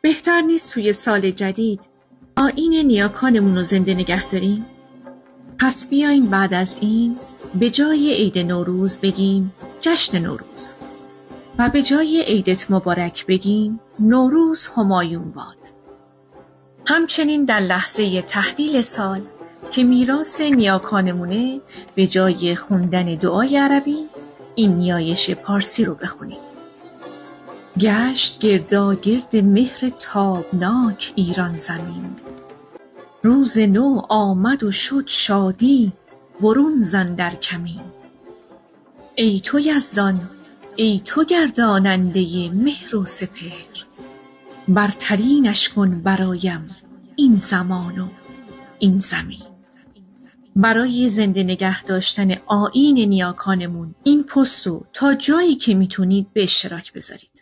بهتر نیست توی سال جدید آیین نیاکانمون رو زنده نگه داریم؟ پس بیاین بعد از این به جای عید نوروز بگیم جشن نوروز و به جای عیدت مبارک بگیم نوروز همایون باد. همچنین در لحظه تحویل سال که میراث نیاکانمونه به جای خوندن دعای عربی این نیایش پارسی رو بخونیم. گشت گرداگرد مهر تابناک ایران زمین، روز نو آمد و شد شادی برون زن در کمین. ای تو یزدان ای تو گرداننده مهر و سپهر، برترینش کن برایم این زمان و این زمین. برای زنده نگه داشتن آیین نیاکانمون این پست رو تا جایی که میتونید به اشتراک بذارید.